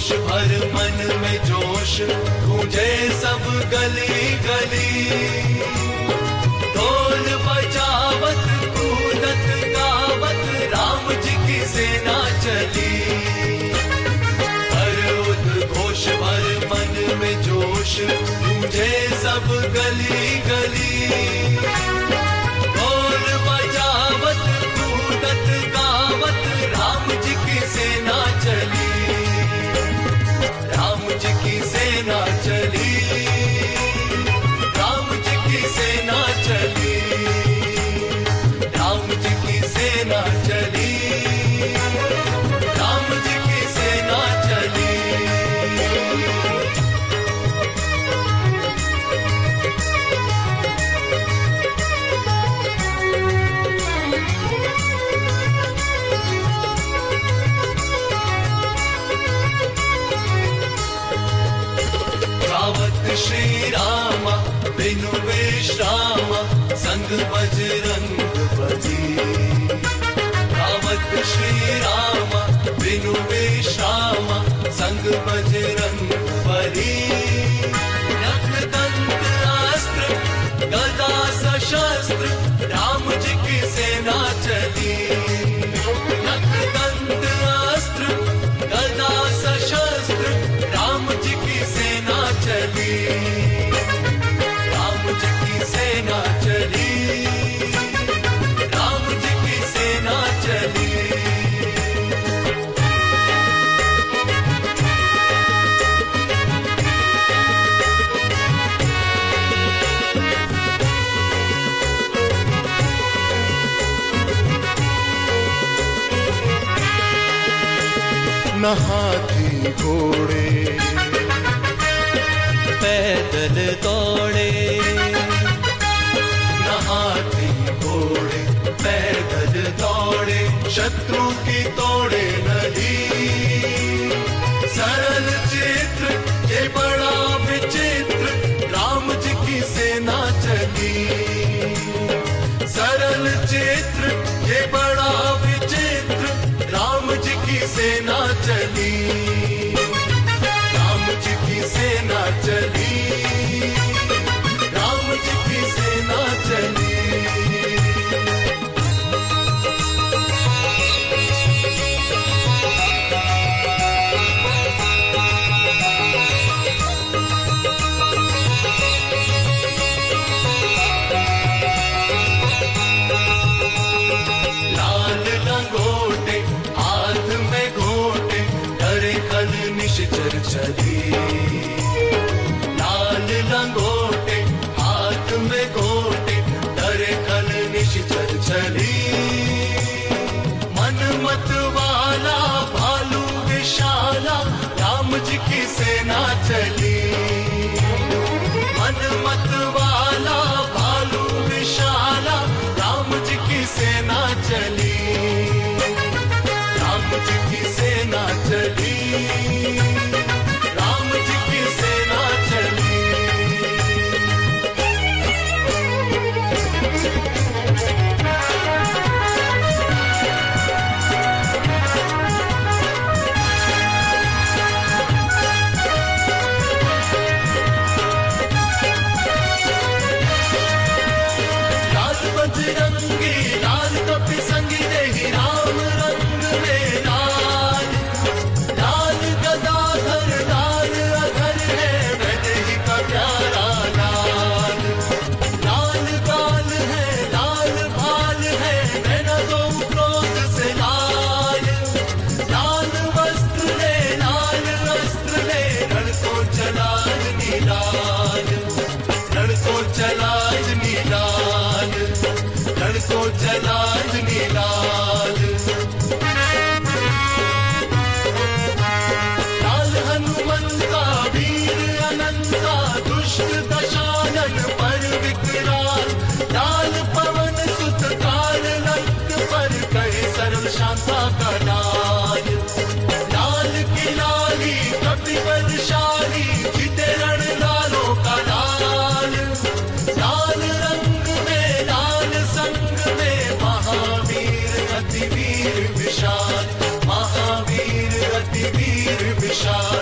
घोष भर मन में जोश, गूंजे सब गली गली। ढोल बजावत कूदत गावत राम जी की सेना चली। हर उद्घोष भर मन में जोश, गूंजे सब गली गली। ढोल बजावत कूदत गावत राम जी की सेना चली। राम जी की सेना चली, राम जी की सेना चली, राम जी की सेना चली, राम जी की सेना चली। गावत श्री रामा बिनु विश्रामा, संग बजरंग बली। गावत श्री रामा बिनु विश्रामा, संग बजरंग बली। नख दंत अस्त्र गदा सशस्त्र, राम जी की सेना चली। नख दंत अस्त्र गदा सशस्त्र, राम जी की सेना चली। राम जी की सेना चली, राम जी की सेना चली। न हाथी घोड़े पैदल दौड़े, न हाथी घोड़े पैदल दौड़े, शत्रु की तोड़े नली। सरल चित्र ये बड़ा विचित्र, राम जी की सेना चली। सरल चित्र ये बड़ा विचित्र, राम जी की सेना चली। राम जी की सेना चली, राम जी की सेना चली। लाल लंगोटे हाथ में घोटे, डरे खल निश्चर चली। लाल लंगोटे हाथ में घोटे, डरे खल निश्चर चली। मन मत वाला भालू विशाला, राम जी की सेना चली। मन मत वाला भालू विशाला, राम जी की सेना चली। राम जी की सेना चली, राम जी की सेना चली। लाल बजरंगी लाल कपि संगी देहि, राम रंग में लाल। लाल गदाधर लाल अधर है, वैदेही का प्यारा लाल। लाल गाल है लाल भाल है, नैना दो क्रोध से लाल। लाल वस्त्र ले लाल अस्त्र ले, रण को चलाज नीलाल। रण को चलाज नीलाल, रण को चलाज नीलाल। लाल हनुमंता वीर अनंता, दुष्ट दशानन पर विकराल। लाल पवन सुत काल लंक पर, कहे सरल शांता का लाल। लाल की लाली कपि बलशाली, जीते रण लालों का लाल। लाल रंग में लाल संग में, महावीर अति वीर विशाल। महावीर अति वीर विशाल।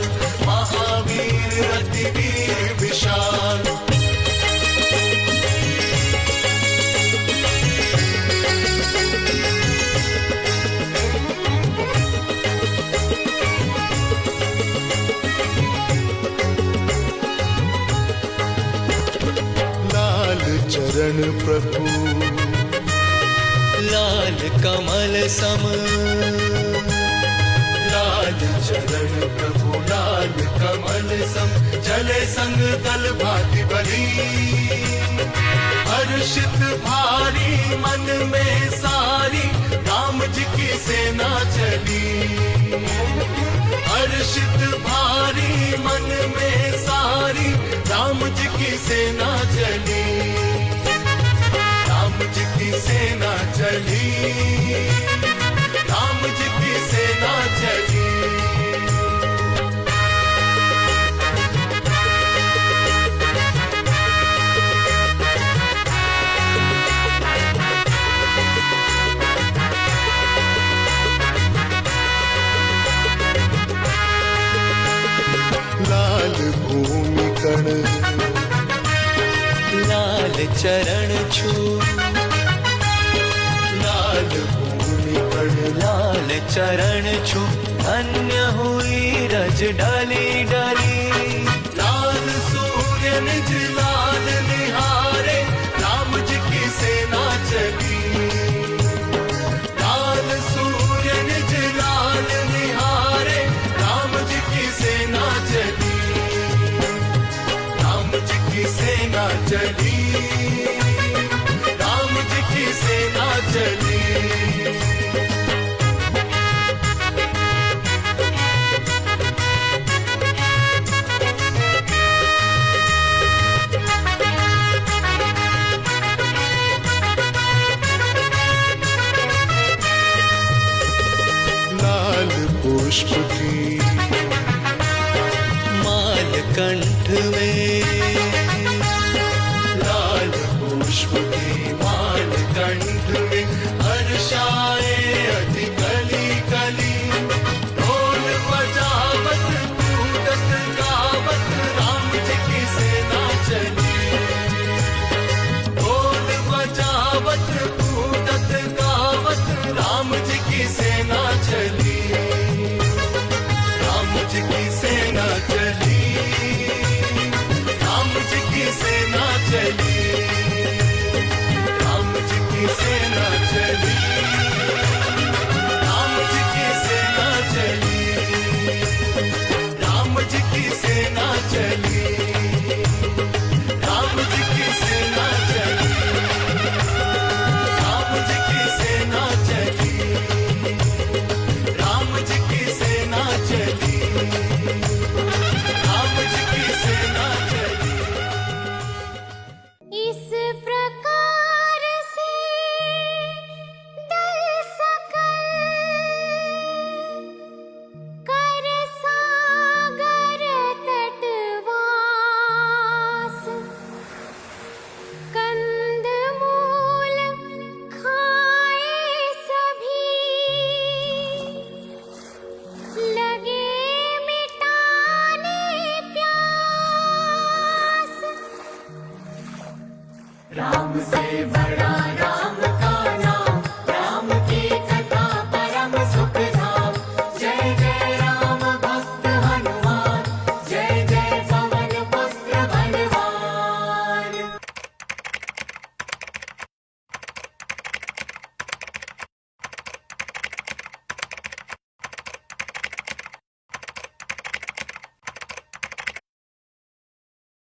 चरण प्रभु लाल कमल सम, लाल चरण प्रभु लाल कमल सम, चले संग दल भांति बली। हर्षित भारी मन में सारी राम जी की सेना चली। हर्षित भारी मन में सारी राम जी की सेना चली। राम जी की सेना चली, राम जी की सेना चली। लाल भूमि कण लाल चरण छू, लाल भूमि कण लाल चरण छू, धन्य हुई रज डाली डाली। लाल सूर्य निज लाल निहारे राम जी की सेना चली। लाल सूर्य निज लाल निहारे राम जी की सेना चली। राम जी की सेना चली, राम जी की सेना चली। लाल पुष्प की माल कंठ में,